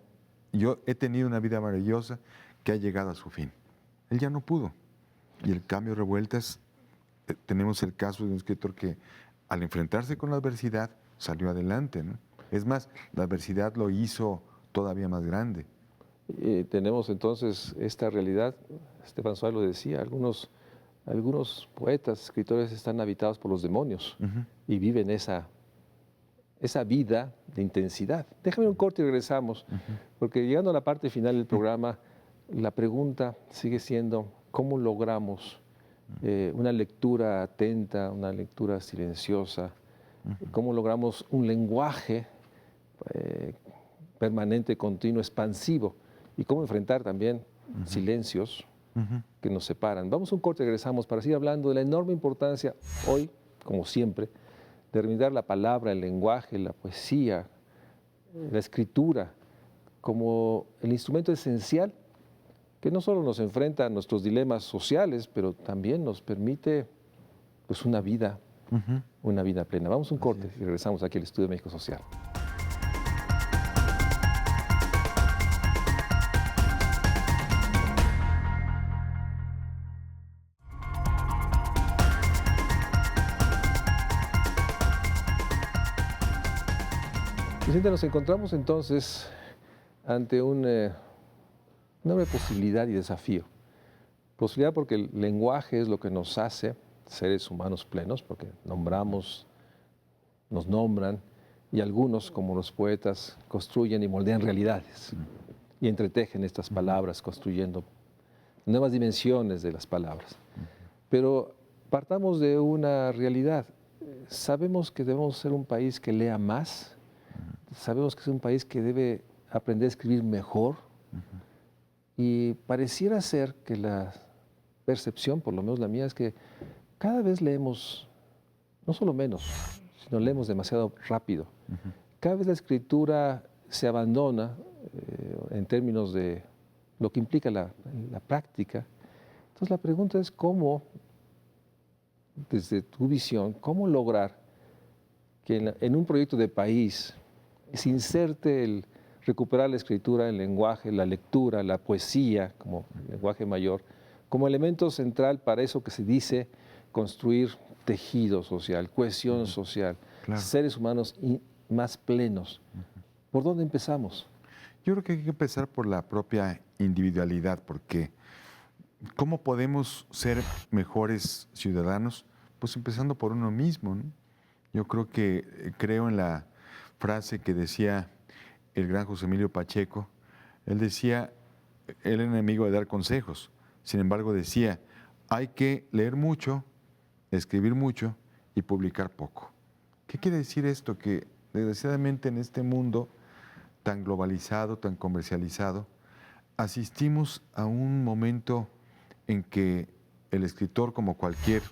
yo he tenido una vida maravillosa que ha llegado a su fin. Él ya no pudo. Y el cambio Revueltas, tenemos el caso de un escritor que al enfrentarse con la adversidad, salió adelante, ¿no? Es más, la adversidad lo hizo todavía más grande. Tenemos entonces esta realidad, Stefan Zweig lo decía, algunos poetas, escritores están habitados por los demonios y viven esa vida de intensidad. Déjame un corte y regresamos, porque llegando a la parte final del programa, la pregunta sigue siendo, ¿cómo logramos una lectura atenta, una lectura silenciosa? ¿Cómo logramos un lenguaje permanente, continuo, expansivo? ¿Y cómo enfrentar también silencios que nos separan? Vamos a un corte y regresamos para seguir hablando de la enorme importancia hoy como siempre, de reivindicar la palabra, el lenguaje, la poesía, la escritura, como el instrumento esencial que no solo nos enfrenta a nuestros dilemas sociales, pero también nos permite pues, una vida plena. Vamos a un corte y regresamos aquí al Estudio de México Social. Vicente, nos encontramos entonces ante una nueva posibilidad y desafío. Posibilidad porque el lenguaje es lo que nos hace seres humanos plenos, porque nombramos, nos nombran, y algunos, como los poetas, construyen y moldean realidades y entretejen estas palabras, construyendo nuevas dimensiones de las palabras. Pero partamos de una realidad. Sabemos que debemos ser un país que lea más, sabemos que es un país que debe aprender a escribir mejor, y pareciera ser que la percepción, por lo menos la mía, es que cada vez leemos, no solo menos, sino leemos demasiado rápido. Cada vez la escritura se abandona en términos de lo que implica la práctica. Entonces la pregunta es cómo, desde tu visión, cómo lograr que en un proyecto de país se inserte el recuperar la escritura, el lenguaje, la lectura, la poesía como lenguaje mayor, como elemento central para eso que se dice construir tejido social, cohesión social, seres humanos más plenos. ¿Por dónde empezamos? Yo creo que hay que empezar por la propia individualidad, porque ¿cómo podemos ser mejores ciudadanos? Pues empezando por uno mismo, ¿no? Yo creo en la frase que decía el gran José Emilio Pacheco. Él decía, él era enemigo de dar consejos, sin embargo decía, hay que leer mucho, escribir mucho y publicar poco. ¿Qué quiere decir esto? Que desgraciadamente en este mundo tan globalizado, tan comercializado, asistimos a un momento en que el escritor, como cualquier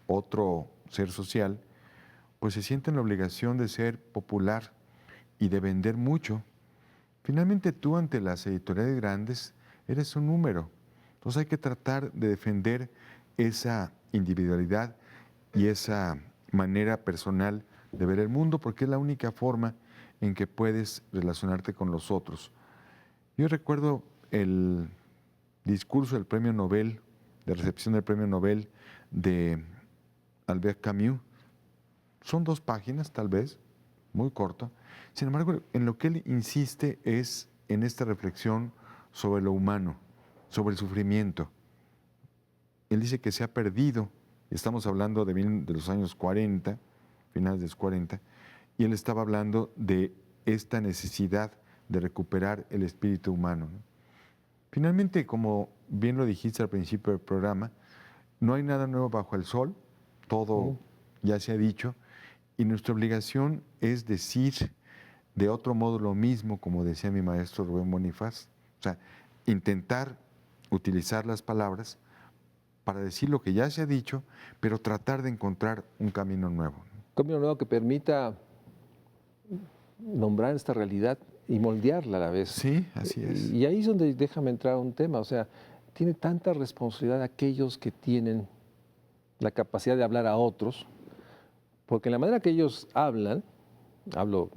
otro ser social, pues se siente en la obligación de ser popular y de vender mucho. Finalmente tú ante las editoriales grandes eres un número. Entonces hay que tratar de defender esa individualidad y esa manera personal de ver el mundo, porque es la única forma en que puedes relacionarte con los otros. Yo recuerdo el discurso del Premio Nobel, de recepción del Premio Nobel de Albert Camus. Son 2 páginas, tal vez, muy corto. Sin embargo, en lo que él insiste es en esta reflexión sobre lo humano, sobre el sufrimiento. Él dice que se ha perdido, estamos hablando de los años 40, finales de los 40, y él estaba hablando de esta necesidad de recuperar el espíritu humano, ¿no? Finalmente, como bien lo dijiste al principio del programa, no hay nada nuevo bajo el sol, todo ya se ha dicho, y nuestra obligación es decir de otro modo lo mismo, como decía mi maestro Rubén Bonifaz, o sea, intentar utilizar las palabras para decir lo que ya se ha dicho, pero tratar de encontrar un camino nuevo. Un camino nuevo que permita nombrar esta realidad y moldearla a la vez. Sí, así es. Y ahí es donde déjame entrar a un tema, o sea, tiene tanta responsabilidad aquellos que tienen la capacidad de hablar a otros, porque en la manera que ellos hablan, hablo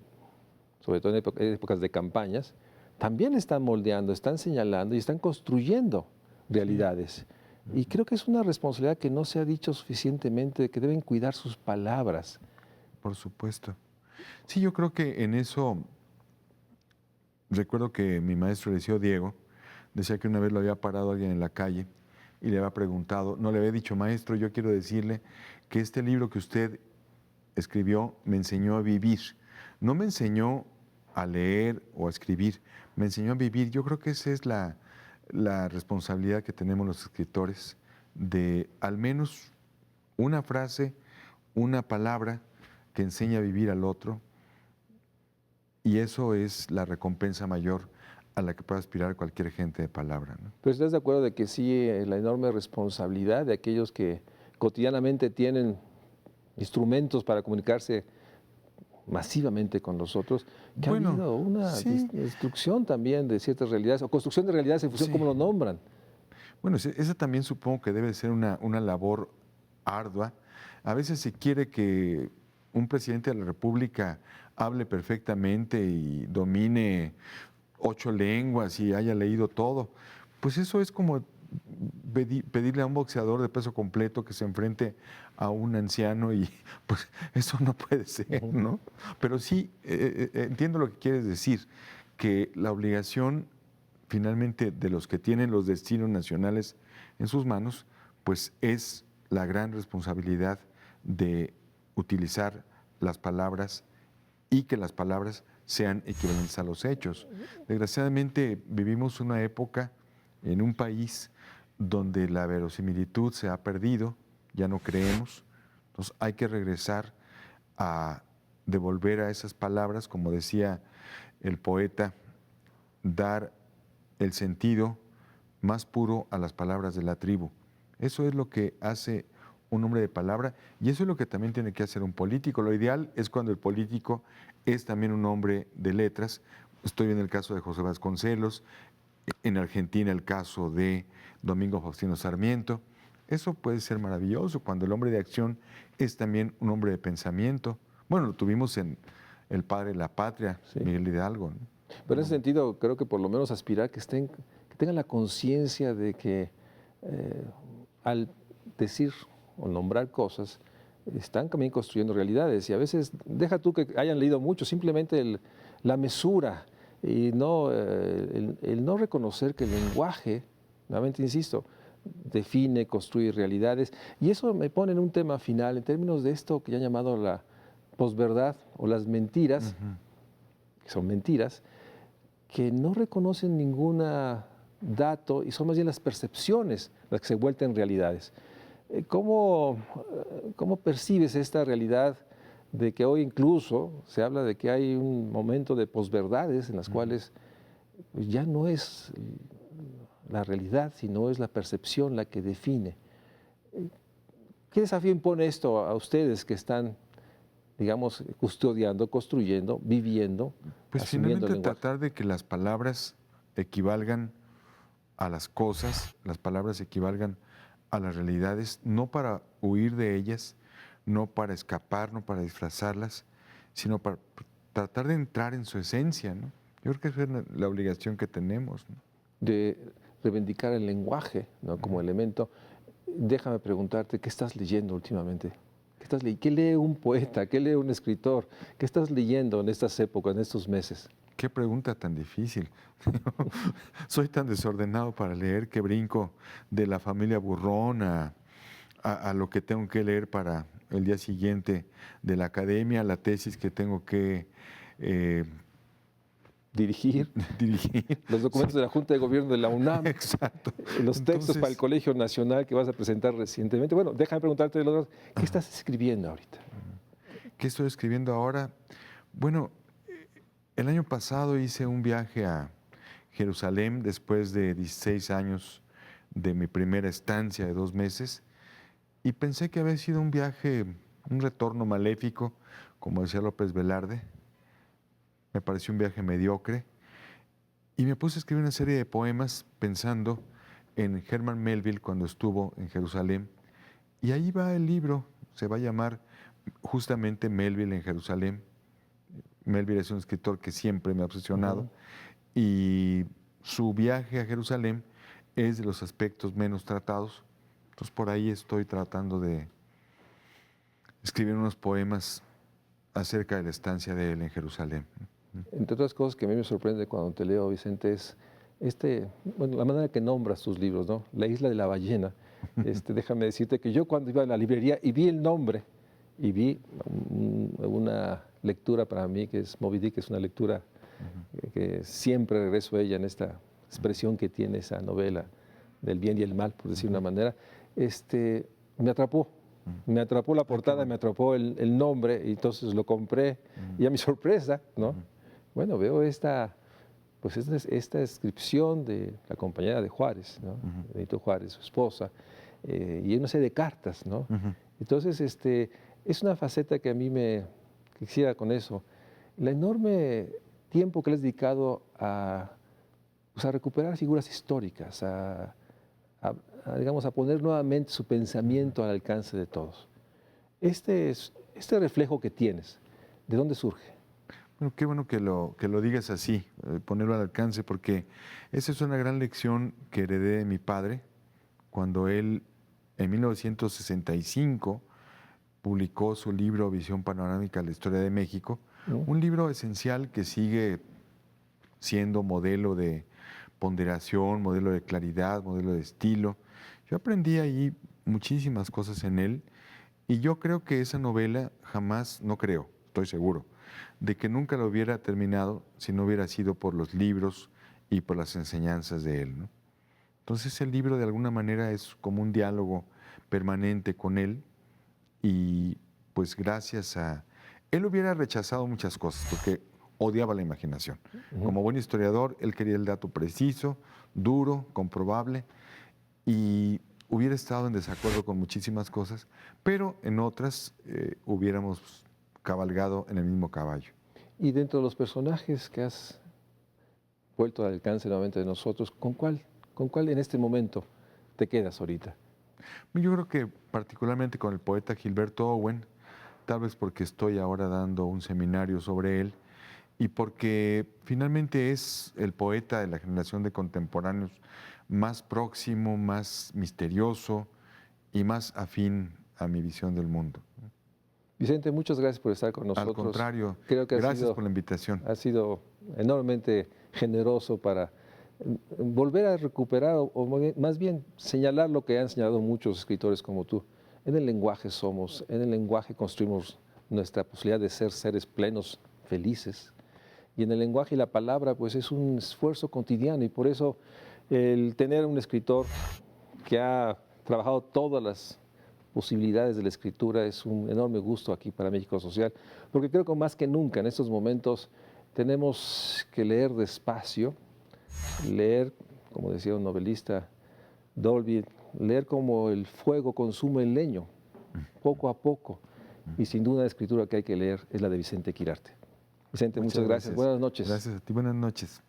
sobre todo en épocas de campañas, también están moldeando, están señalando y están construyendo realidades. Sí. Y creo que es una responsabilidad que no se ha dicho suficientemente, que deben cuidar sus palabras. Por supuesto. Sí, yo creo que en eso, recuerdo que mi maestro Eliseo Diego decía que una vez lo había parado alguien en la calle y le había preguntado, no le había dicho, maestro, yo quiero decirle que este libro que usted escribió me enseñó a vivir. No me enseñó a leer o a escribir, me enseñó a vivir. Yo creo que esa es la responsabilidad que tenemos los escritores, de al menos una frase, una palabra que enseña a vivir al otro, y eso es la recompensa mayor a la que puede aspirar cualquier gente de palabra, ¿no? Pero ¿estás de acuerdo de que sí, la enorme responsabilidad de aquellos que cotidianamente tienen instrumentos para comunicarse masivamente con los otros, que ha habido una destrucción también de ciertas realidades, o construcción de realidades en función de cómo lo nombran. Bueno, esa también supongo que debe ser una labor ardua. A veces se quiere que un presidente de la República hable perfectamente y domine 8 lenguas y haya leído todo. Pues eso es como pedirle a un boxeador de peso completo que se enfrente a un anciano y pues eso no puede ser, ¿no? Pero sí, entiendo lo que quieres decir, que la obligación finalmente de los que tienen los destinos nacionales en sus manos, pues es la gran responsabilidad de utilizar las palabras y que las palabras sean equivalentes a los hechos. Desgraciadamente vivimos una época en un país donde la verosimilitud se ha perdido, ya no creemos, entonces hay que regresar a devolver a esas palabras, como decía el poeta, dar el sentido más puro a las palabras de la tribu. Eso es lo que hace un hombre de palabra y eso es lo que también tiene que hacer un político. Lo ideal es cuando el político es también un hombre de letras. Estoy en el caso de José Vasconcelos, en Argentina el caso de Domingo Faustino Sarmiento. Eso puede ser maravilloso cuando el hombre de acción es también un hombre de pensamiento. Bueno, lo tuvimos en El Padre de la Patria, Miguel Hidalgo, ¿no? Pero en ese sentido, creo que por lo menos aspirar que tengan la conciencia de que al decir o nombrar cosas, están también construyendo realidades. Y a veces, deja tú que hayan leído mucho, simplemente la mesura y no, el no reconocer que el lenguaje, nuevamente insisto, define, construye realidades. Y eso me pone en un tema final, en términos de esto que ya han llamado la posverdad o las mentiras, que son mentiras, que no reconocen ningún dato y son más bien las percepciones las que se vuelven realidades. ¿Cómo percibes esta realidad de que hoy incluso se habla de que hay un momento de posverdades en las cuales ya no es la realidad, sino es la percepción la que define? ¿Qué desafío impone esto a ustedes que están, digamos, custodiando, construyendo, viviendo, pues asumiendo el finalmente lenguaje? tratar de que las palabras equivalgan a las cosas, las palabras equivalgan a las realidades, no para huir de ellas, no para escapar, no para disfrazarlas, sino para tratar de entrar en su esencia, ¿no? Yo creo que esa es la obligación que tenemos, ¿no? De reivindicar el lenguaje, ¿no?, como elemento. Déjame preguntarte, ¿qué estás leyendo últimamente? ¿Qué lee un poeta? ¿Qué lee un escritor? ¿Qué estás leyendo en estas épocas, en estos meses? Qué pregunta tan difícil. Soy tan desordenado para leer que brinco de La familia Burrón a lo que tengo que leer para el día siguiente de la academia, la tesis que tengo que Dirigir los documentos de la Junta de Gobierno de la UNAM, Exacto. los textos Entonces, para el Colegio Nacional que vas a presentar recientemente. Bueno, déjame preguntarte de los dos, ¿qué estás escribiendo ahorita? ¿qué estoy escribiendo ahora? Bueno, el año pasado hice un viaje a Jerusalén después de 16 años de mi primera estancia de 2 meses y pensé que había sido un viaje, un retorno maléfico, como decía López Velarde. Me pareció un viaje mediocre y me puse a escribir una serie de poemas pensando en Herman Melville cuando estuvo en Jerusalén. Y ahí va el libro, se va a llamar justamente Melville en Jerusalén. Melville es un escritor que siempre me ha obsesionado y su viaje a Jerusalén es de los aspectos menos tratados. Entonces por ahí estoy tratando de escribir unos poemas acerca de la estancia de él en Jerusalén. Entre otras cosas que a mí me sorprende cuando te leo, Vicente, es la manera que nombras tus libros, ¿no? La isla de la ballena. Déjame decirte que yo cuando iba a la librería y vi el nombre y vi una lectura para mí que es Moby Dick, que es una lectura que siempre regreso a ella en esta expresión que tiene esa novela del bien y el mal, por decir una manera, me atrapó. Me atrapó la portada, me atrapó el nombre, y entonces lo compré. Y a mi sorpresa, ¿no? Bueno, veo esta descripción de la compañera de Juárez, ¿no? Benito Juárez, su esposa, y una serie de cartas, ¿no? Entonces, es una faceta que a mí me quisiera con eso. El enorme tiempo que le has dedicado pues, a recuperar figuras históricas, digamos, a poner nuevamente su pensamiento al alcance de todos. Este reflejo que tienes, ¿de dónde surge? Bueno, qué bueno que lo digas así, ponerlo al alcance, porque esa es una gran lección que heredé de mi padre cuando él, en 1965, publicó su libro Visión Panorámica de la Historia de México, un libro esencial que sigue siendo modelo de ponderación, modelo de claridad, modelo de estilo. Yo aprendí ahí muchísimas cosas en él y yo creo que esa novela jamás, no creo, estoy seguro, de que nunca lo hubiera terminado si no hubiera sido por los libros y por las enseñanzas de él, ¿no? Entonces el libro de alguna manera es como un diálogo permanente con él y pues gracias a... Él hubiera rechazado muchas cosas porque odiaba la imaginación. Como buen historiador, él quería el dato preciso, duro, comprobable y hubiera estado en desacuerdo con muchísimas cosas, pero en otras hubiéramos cabalgado en el mismo caballo. Y dentro de los personajes que has vuelto al alcance nuevamente de nosotros, ¿con cuál en este momento te quedas ahorita? Yo creo que particularmente con el poeta Gilberto Owen, tal vez porque estoy ahora dando un seminario sobre él y porque finalmente es el poeta de la generación de contemporáneos más próximo, más misterioso y más afín a mi visión del mundo. Vicente, muchas gracias por estar con nosotros. Al contrario, creo que gracias por la invitación. Ha sido enormemente generoso para volver a recuperar, o más bien señalar lo que han señalado muchos escritores como tú. En el lenguaje somos, en el lenguaje construimos nuestra posibilidad de ser seres plenos, felices. Y en el lenguaje y la palabra, pues es un esfuerzo cotidiano y por eso el tener un escritor que ha trabajado todas las posibilidades de la escritura es un enorme gusto aquí para México Social, porque creo que más que nunca en estos momentos tenemos que leer despacio, leer, como decía un novelista, Dolby, leer como el fuego consume el leño, poco a poco. Y sin duda la escritura que hay que leer es la de Vicente Quirarte. Vicente, muchas gracias. Buenas noches. Gracias a ti, buenas noches.